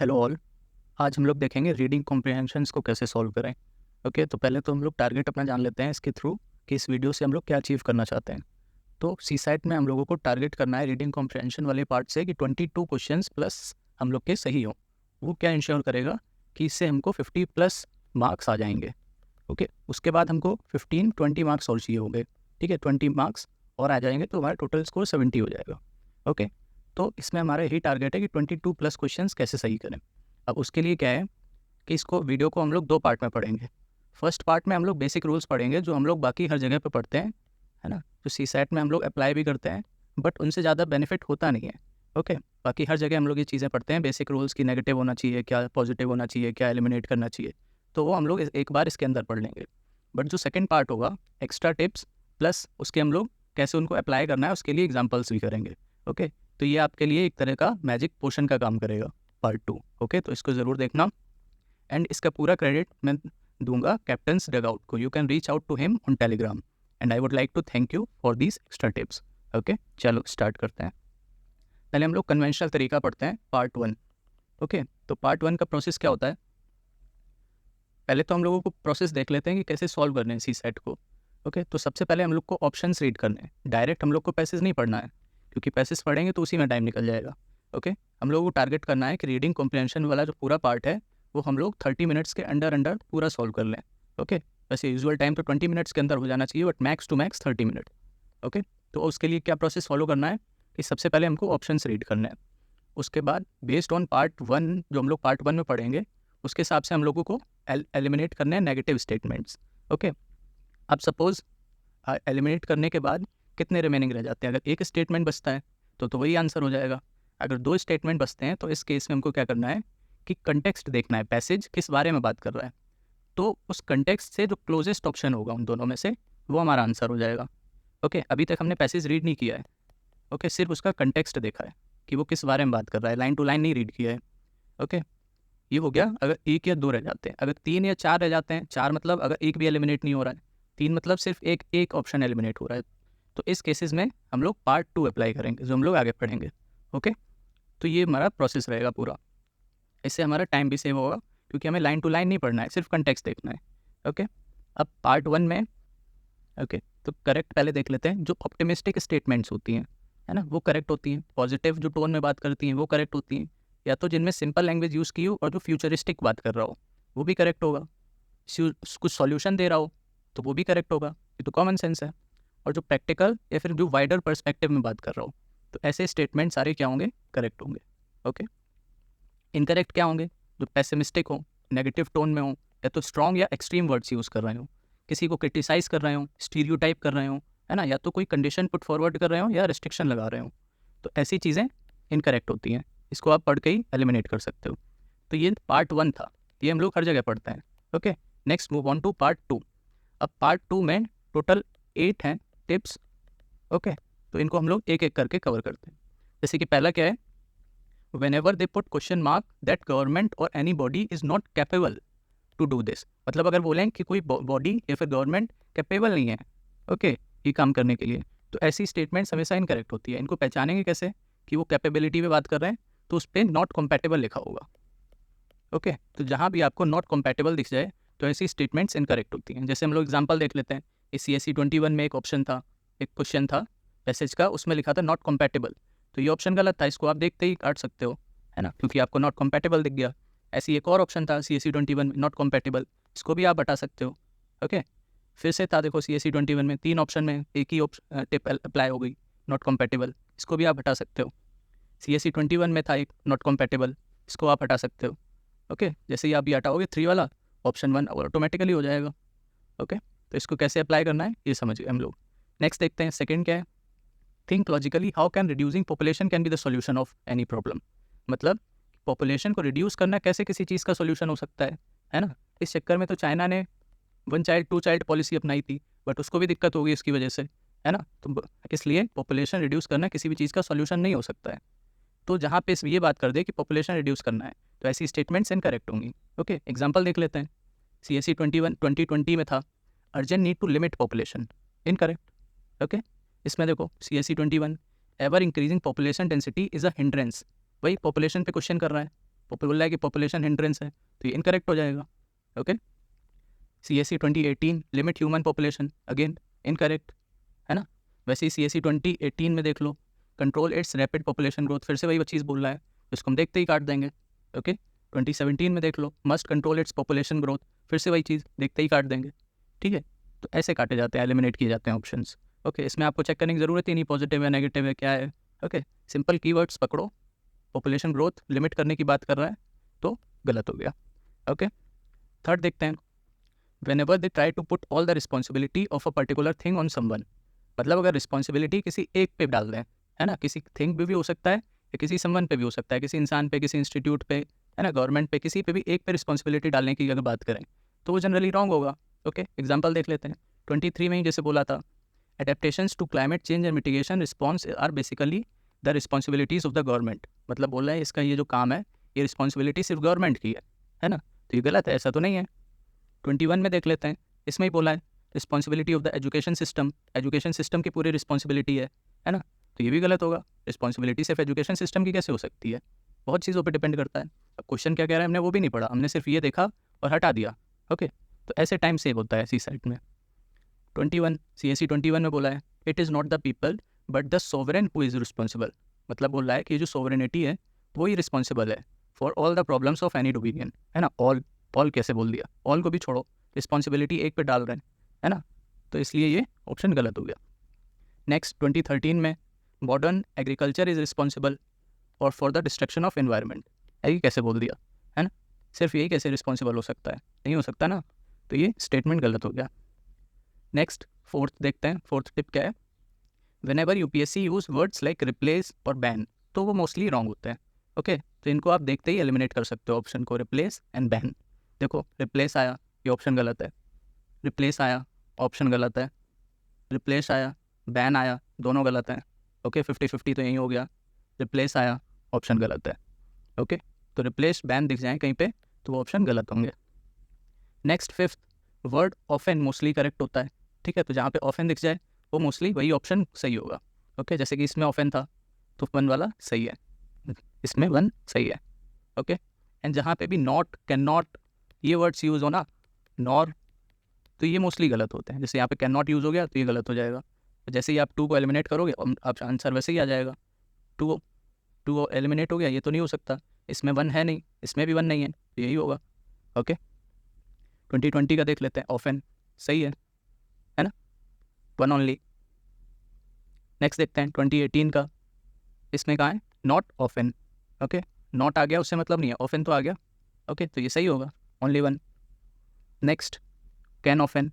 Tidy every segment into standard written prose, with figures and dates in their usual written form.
Hello all. आज हम लोग देखेंगे रीडिंग कॉम्प्रिहेंशंस को कैसे सॉल्व करें। ओके, तो पहले तो हम लोग टारगेट अपना जान लेते हैं इसके थ्रू कि इस वीडियो से हम लोग क्या अचीव करना चाहते हैं। तो सी साइट में हम लोगों को टारगेट करना है रीडिंग कॉम्प्रिहेंशन वाले पार्ट से कि 22 क्वेश्चंस प्लस हम लोग के सही हो। वो क्या इंश्योर करेगा कि इससे हमको 50 प्लस मार्क्स आ जाएंगे। ओके, उसके बाद हमको 15-20 मार्क्स और चाहिए होंगे। ठीक है, 20 मार्क्स और आ जाएंगे तो हमारा टोटल स्कोर 70 हो जाएगा। ओके, तो इसमें हमारा यही टारगेट है कि 22 प्लस क्वेश्चंस कैसे सही करें। अब उसके लिए क्या है कि इसको वीडियो को हम लोग 2 पार्ट में पढ़ेंगे। फर्स्ट पार्ट में हम लोग बेसिक रूल्स पढ़ेंगे जो हम लोग बाकी हर जगह पे पढ़ते हैं, है ना, जो सी सेट में हम लोग अप्लाई भी करते हैं, बट उनसे ज़्यादा बेनिफिट होता नहीं है। ओके, बाकी हर जगह हम लोग ये चीज़ें पढ़ते हैं, बेसिक रूल्स की नेगेटिव होना चाहिए, क्या पॉजिटिव होना चाहिए, क्या एलिमिनेट करना चाहिए, तो वो हम लोग एक बार इसके अंदर पढ़ लेंगे। बट जो सेकेंड पार्ट होगा, एक्स्ट्रा टिप्स प्लस उसके हम लोग कैसे उनको अप्लाई करना है उसके लिए एग्जाम्पल्स भी करेंगे। ओके, तो ये आपके लिए एक तरह का मैजिक पोशन का काम करेगा पार्ट 2। ओके, तो इसको ज़रूर देखना। एंड इसका पूरा क्रेडिट मैं दूंगा कैप्टन्स डगआउट को। You can reach out to him on Telegram and I would like to thank you for these extra tips. Okay, चलो स्टार्ट करते हैं। पहले हम लोग कन्वेंशनल तरीका पढ़ते हैं, पार्ट 1। ओके, तो पार्ट 1 का प्रोसेस क्या होता है, पहले तो हम लोगों को प्रोसेस देख लेते हैं कि कैसे सॉल्व करने हैं सी सेट को। ओके, तो सबसे पहले हम लोग को ऑप्शंस रीड करने हैं, डायरेक्ट हम लोग को पैसेज नहीं पढ़ना है, क्योंकि पैसेज पढ़ेंगे तो उसी में टाइम निकल जाएगा। ओके, हम लोग को टारगेट करना है कि रीडिंग कॉम्प्रिहेंशन वाला जो पूरा पार्ट है वो हम लोग 30 मिनट्स के अंडर अंडर पूरा सॉल्व कर लें। ओके, वैसे यूजुअल टाइम तो 20 मिनट्स के अंदर हो जाना चाहिए, but max to max 30 minute. Okay, तो उसके लिए क्या प्रोसेस फॉलो करना है कि सबसे पहले हमको ऑप्शंस रीड करने हैं। उसके बाद बेस्ड ऑन पार्ट 1 जो हम लोग पार्ट 1 में पढ़ेंगे उसके हिसाब से हम लोगों को एलिमिनेट करने हैं नेगेटिव स्टेटमेंट्स। ओके, अब सपोज एलिमिनेट करने के बाद कितने रिमेनिंग रह जाते हैं, अगर एक स्टेटमेंट बचता है तो वही आंसर हो जाएगा। अगर 2 स्टेटमेंट बचते हैं तो इस केस में हमको क्या करना है कि कंटेक्स्ट देखना है, पैसेज किस बारे में बात कर रहा है, तो उस कंटेक्स्ट से जो क्लोजेस्ट ऑप्शन होगा उन दोनों में से वो हमारा आंसर हो जाएगा। ओके, अभी तक हमने पैसेज रीड नहीं किया है। ओके, सिर्फ उसका कंटेक्स्ट देखा है कि वो किस बारे में बात कर रहा है, लाइन टू लाइन नहीं रीड किया है। ओके, ये हो गया अगर 1 या 2 रह जाते हैं। अगर 3 या 4 रह जाते हैं, 4 मतलब अगर एक भी एलिमिनेट नहीं हो रहा है, 3 मतलब सिर्फ एक ऑप्शन एलिमिनेट हो रहा है, तो इस केसेस में हम लोग पार्ट 2 अप्लाई करेंगे जो हम लोग आगे पढ़ेंगे। ओके, तो ये हमारा प्रोसेस रहेगा पूरा। इससे हमारा टाइम भी सेव होगा क्योंकि हमें लाइन टू लाइन नहीं पढ़ना है, सिर्फ कंटेक्स्ट देखना है। ओके, अब पार्ट 1 में ओके, तो करेक्ट पहले देख लेते हैं। जो ऑप्टिमिस्टिक स्टेटमेंट्स होती हैं, है ना, वो करेक्ट होती हैं। पॉजिटिव जो टोन में बात करती हैं वो करेक्ट होती हैं, या तो जिनमें सिंपल लैंग्वेज यूज़ की हो और जो फ्यूचरिस्टिक बात कर रहा हो वो भी करेक्ट होगा। कुछ सॉल्यूशन दे रहा हो तो वो भी करेक्ट होगा, ये तो कॉमन सेंस है। और जो प्रैक्टिकल या फिर जो वाइडर पर्सपेक्टिव में बात कर रहा हो तो ऐसे स्टेटमेंट सारे क्या होंगे, करेक्ट होंगे। ओके, इनकरेक्ट क्या होंगे, जो पेसिमिस्टिक हो, नेगेटिव टोन में हो, या तो स्ट्रॉन्ग या एक्सट्रीम वर्ड्स यूज़ कर रहे हो, किसी को क्रिटिसाइज कर रहे हो, स्टीरियोटाइप कर रहे हो, है ना, या तो कोई कंडीशन पुट फॉरवर्ड कर रहे हो या रिस्ट्रिक्शन लगा रहे हो, तो ऐसी चीज़ें इनकरेक्ट होती हैं। इसको आप पढ़ के ही एलिमिनेट कर सकते हो। तो ये पार्ट 1 था, ये हम लोग हर जगह पढ़ते हैं। Okay, next move on to part 2। अब पार्ट 2 में टोटल 8 हैं टिप्स। ओके, तो इनको हम लोग एक एक करके कवर करते हैं। जैसे कि पहला क्या है, whenever they put question mark that government or any body is not capable to do this, मतलब अगर बोलें कि कोई बॉडी या फिर गवर्नमेंट कैपेबल नहीं है ओके ये काम करने के लिए, तो ऐसी स्टेटमेंट्स हमेशा इनकरेक्ट होती है। इनको पहचानेंगे कैसे कि वो कैपेबिलिटी में बात कर रहे हैं, तो उस पर नॉट कॉम्पैटिबल लिखा होगा। ओके, तो जहाँ भी आपको नॉट कॉम्पैटिबल दिख जाए तो ऐसी स्टेटमेंट्स इनकरेक्ट होती हैं। जैसे हम लोग एग्जाम्पल देख लेते हैं, इस CSE 21 में एक ऑप्शन था, एक क्वेश्चन था पैसेज का, उसमें लिखा था नॉट कॉम्पैटिबल, तो ये ऑप्शन गलत था, इसको आप देखते ही काट सकते हो, है ना, क्योंकि आपको नॉट कॉम्पैटिबल दिख गया। ऐसी एक और ऑप्शन था CSE 21 में नॉट कॉम्पैटिबल, इसको भी आप हटा सकते हो। ओके, फिर से था देखो CSE 21 में 3 ऑप्शन में एक ही टिप अप्लाई हो गई, नॉट कॉम्पैटिबल, इसको भी आप हटा सकते हो। CSE 21 में था एक नॉट कॉम्पैटिबल, इसको आप हटा सकते हो। ओके, जैसे ही आप ये हटाओगे 3 वाला, ऑप्शन 1 ऑटोमेटिकली हो जाएगा। ओके, तो इसको कैसे अप्लाई करना है ये समझ गए हम लोग। नेक्स्ट देखते हैं, सेकंड क्या है, think logically how can reducing population can be the solution of any problem. मतलब पॉपुलेशन को रिड्यूस करना कैसे किसी चीज़ का सॉल्यूशन हो सकता है ना। इस चक्कर में तो चाइना ने 1 चाइल्ड 2 चाइल्ड पॉलिसी अपनाई थी, बट उसको भी दिक्कत होगी इसकी वजह से, है ना। तो इसलिए पॉपुलेशन रिड्यूस करना किसी भी चीज़ का सॉल्यूशन नहीं हो सकता है। तो जहाँ पे ये बात कर दे कि पॉपुलेशन रिड्यूस करना है तो ऐसी स्टेटमेंट्स इनकरेक्ट होंगी। ओके, एग्जाम्पल देख लेते हैं। CSE 21 2020 में था urgent need to limit population, incorrect. Okay, इसमें देखो CSE 21 ever increasing population density is a hindrance, वही पॉपुलेशन पे क्वेश्चन कर रहा है, बोल रहा है कि पॉपुलेशन हिंड्रेंस है, तो ये इनकरेक्ट हो जाएगा। Okay, CSE 2018 limit human population, again incorrect, है ना। वैसे ही CSE 2018 में देख लो, control its rapid population growth, फिर से वही चीज़ बोल रहा है, इसको हम देखते ही काट देंगे। ओके, 2017 में देख लो, must control its population growth, फिर से वही चीज़, देखते ही काट देंगे। ठीक है, तो ऐसे काटे जाते हैं, एलिमिनेट किए जाते हैं ऑप्शंस। ओके, इसमें आपको चेक करने की ज़रूरत ही नहीं पॉजिटिव है नेगेटिव है क्या है। ओके, सिंपल कीवर्ड्स पकड़ो, पॉपुलेशन ग्रोथ लिमिट करने की बात कर रहा है तो गलत हो गया। ओके, थर्ड देखते हैं, whenever they try to put all the responsibility of a particular thing on someone, मतलब अगर रिस्पॉन्सिबिलिटी किसी एक पे डाल दें, है ना, किसी थिंग पे भी हो सकता है या किसी समवन पे भी हो सकता है, किसी इंसान पे, किसी इंस्टीट्यूट पे, है ना, गवर्नमेंट पे, किसी पे भी एक पे रिस्पॉन्सिबिलिटी डालने की अगर बात करें तो वो जनरली रॉन्ग होगा। ओके, एग्जाम्पल देख लेते हैं, 23 में ही जैसे बोला था, adaptations to climate change and mitigation response are basically the responsibilities of the government, मतलब बोल रहा है इसका ये जो काम है ये रिस्पॉन्सिबिलिटी सिर्फ गवर्नमेंट की है ना, तो ये गलत है, ऐसा तो नहीं है। 21 में देख लेते हैं, इसमें ही बोला है responsibility of the education system, education system की पूरी रिस्पॉन्सिबिलिटी है ना, तो ये भी गलत होगा। रिस्पॉन्सिबिलिटी सिर्फ एजुकेशन सिस्टम की कैसे हो सकती है, बहुत चीज़ों पे डिपेंड करता है। अब क्वेश्चन क्या कह रहा है हमने वो भी नहीं पढ़ा, हमने सिर्फ ये देखा और हटा दिया। ओके, तो ऐसे टाइम सेव होता है सीसाइट में। 21 CSE 21 में बोला है it is not the people but the sovereign who is responsible, मतलब बोल रहा है कि ये जो सोवरेनिटी है वो ही रिस्पॉन्सिबल है for all the problems of any dominion, है ना। ऑल कैसे बोल दिया, ऑल को भी छोड़ो, रिस्पॉन्सिबिलिटी एक पे डाल रहे हैं, है ना, तो इसलिए ये ऑप्शन गलत हो गया। नेक्स्ट 2013 में मॉडर्न एग्रीकल्चर इज़ रिस्पॉन्सिबल और for the destruction of environment, यही कैसे बोल दिया, है ना, सिर्फ यही कैसे रिस्पॉन्सिबल हो सकता है, नहीं हो सकता ना, तो ये स्टेटमेंट गलत हो गया। नेक्स्ट फोर्थ देखते हैं, फोर्थ टिप क्या है, whenever UPSC use words like replace और बैन, तो वो मोस्टली रॉन्ग होते हैं। ओके, तो इनको आप देखते ही एलिमिनेट कर सकते हो ऑप्शन को, रिप्लेस एंड बैन। देखो रिप्लेस आया, ये ऑप्शन गलत है, रिप्लेस आया, ऑप्शन गलत है, रिप्लेस आया, बैन आया, दोनों गलत हैं। ओके, 50-50 तो यही हो गया, रिप्लेस आया, ऑप्शन गलत है। ओके, तो रिप्लेस बैन दिख जाए कहीं पे तो वो ऑप्शन गलत होंगे। Next fifth, word often mostly correct होता है। ठीक है, तो जहाँ पे ऑफन दिख जाए वो मोस्टली वही ऑप्शन सही होगा। ओके, जैसे कि इसमें ऑफन था तो 1 वाला सही है, इसमें 1 सही है। ओके, एंड जहाँ पे भी नॉट, कैन नॉट, ये वर्ड्स यूज़ हो ना, नॉर, तो ये मोस्टली गलत होते हैं। जैसे यहाँ पे कैन नॉट यूज़ हो गया तो ये गलत हो जाएगा, तो जैसे ही आप 2 को एलिमिनेट करोगे आप आंसर वैसे ही आ जाएगा। 2 एलिमिनेट हो गया, ये तो नहीं हो सकता, इसमें 1 है नहीं, इसमें भी 1 नहीं है, तो यही होगा। ओके, 2020 का देख लेते हैं, ऑफन सही है ना, 1 ओनली। नेक्स्ट देखते हैं 2018 का, इसमें कहाँ है, नॉट ऑफन। ओके, नॉट आ गया उससे मतलब नहीं है, ऑफन तो आ गया। ओके, तो ये सही होगा, only 1। Next can often,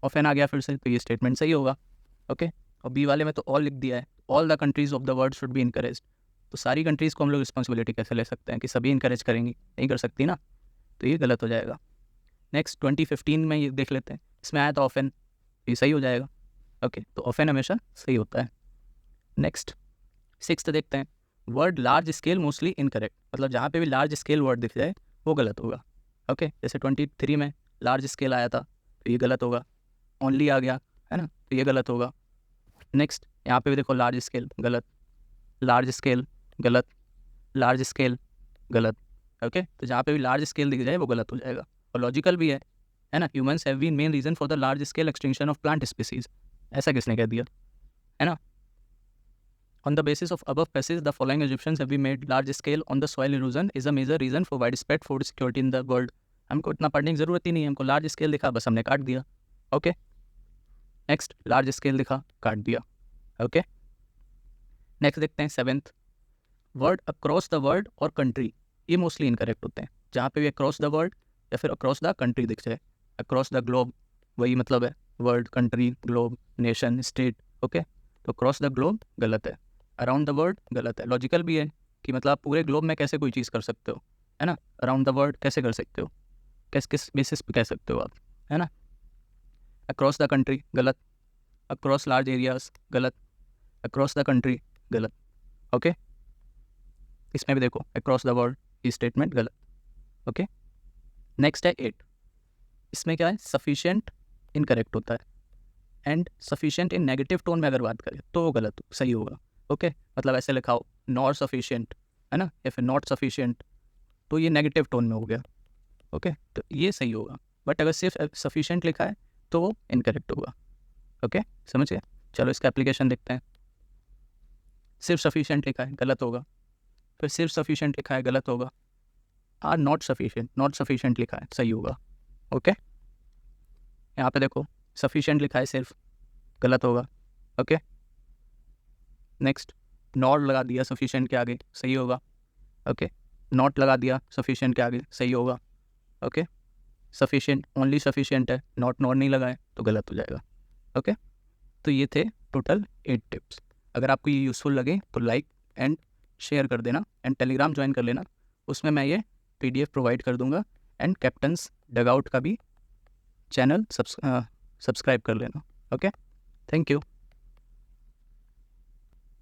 often आ गया फिर से, तो ये स्टेटमेंट सही होगा। ओके, और बी वाले में तो ऑल लिख दिया है, all the countries of the world should be encourage, तो सारी कंट्रीज़ को हम लोग रिस्पॉन्सिबिलिटी कैसे ले सकते हैं कि सभी इनकरेज करेंगी, नहीं कर सकती ना, तो ये गलत हो जाएगा। नेक्स्ट 2015 में ये देख लेते हैं, इसमें आया था ऑफन, ये सही हो जाएगा। ओके, तो ऑफन हमेशा सही होता है। नेक्स्ट 6th देखते हैं, word large scale mostly incorrect, मतलब जहाँ पे भी लार्ज स्केल वर्ड दिख जाए वो गलत होगा। ओके, जैसे 23 में लार्ज स्केल आया था तो ये गलत होगा, ओनली आ गया है ना, तो ये गलत होगा। नेक्स्ट यहाँ पे भी देखो लार्ज स्केल गलत, लार्ज स्केल गलत, लार्ज स्केल गलत। ओके, तो जहाँ पे भी लार्ज स्केल दिख जाए वो गलत हो जाएगा, और लॉजिकल भी है ना, humans have been main reason for the large scale extinction of plant species, ऐसा किसने कह दिया, है ना। On the basis of above passage, the following assumptions have been made. Large scale on the soil erosion is a major reason for widespread food security in the world. हमको इतना पढ़ने की ज़रूरत ही नहीं है, हमको लार्ज स्केल दिखा बस हमने काट दिया। ओके, नेक्स्ट लार्ज स्केल दिखा काट दिया। ओके, नेक्स्ट देखते हैं 7th, word across the world और कंट्री, ये मोस्टली इनकरेक्ट होते हैं। जहाँ पे भी अक्रॉस द वर्ल्ड या फिर अक्रॉस द कंट्री दिख जाए, अक्रॉस द ग्लोब वही मतलब है, world, country, globe, nation, state. Okay, तो अक्रॉस द ग्लोब गलत है, अराउंड द वर्ल्ड गलत है। लॉजिकल भी है कि मतलब आप पूरे ग्लोब में कैसे कोई चीज़ कर सकते हो, है ना, अराउंड द वर्ल्ड कैसे कर सकते हो, किस बेसिस पे कह सकते हो आप, है ना। अक्रॉस द कंट्री गलत, अक्रॉस लार्ज एरियाज गलत, अक्रॉस द कंट्री गलत। ओके, इसमें भी देखो अक्रॉस द वर्ल्ड, ये स्टेटमेंट गलत। ओके, नेक्स्ट है 8, इसमें क्या है, सफिशिएंट इनकरेक्ट होता है, and sufficient in negative tone में अगर बात करें तो वो गलत सही होगा। ओके, मतलब ऐसे लिखाओ नॉट सफिशिएंट, है ना, या फिर नॉट सफिशिएंट, तो ये नेगेटिव टोन में हो गया। ओके, तो ये सही होगा, बट अगर सिर्फ सफिशिएंट लिखा है तो वो इनकरेक्ट होगा। ओके, समझ गए? चलो इसका एप्लीकेशन देखते हैं। सिर्फ सफिशिएंट लिखा है, गलत होगा। फिर सिर्फ सफिशिएंट लिखा है, गलत होगा। आर नॉट सफिशिएंट लिखा है, सही होगा। ओके, यहाँ पे देखो सफिशिएंट लिखा है सिर्फ, गलत होगा। ओके, नेक्स्ट, नॉट लगा दिया सफिशिएंट के आगे, सही होगा। ओके, नॉट लगा दिया सफिशिएंट के आगे, सही होगा। ओके, सफिशिएंट ओनली सफिशिएंट है, नॉट नहीं लगाए तो गलत हो जाएगा। ओके, तो ये थे टोटल 8 टिप्स। अगर आपको ये यूज़फुल लगे तो लाइक एंड शेयर कर देना, एंड टेलीग्राम ज्वाइन कर लेना, उसमें मैं ये PDF प्रोवाइड कर दूंगा, एंड कैप्टन्स डगआउट का भी चैनल सब्सक्राइब कर लेना। Okay, thank you.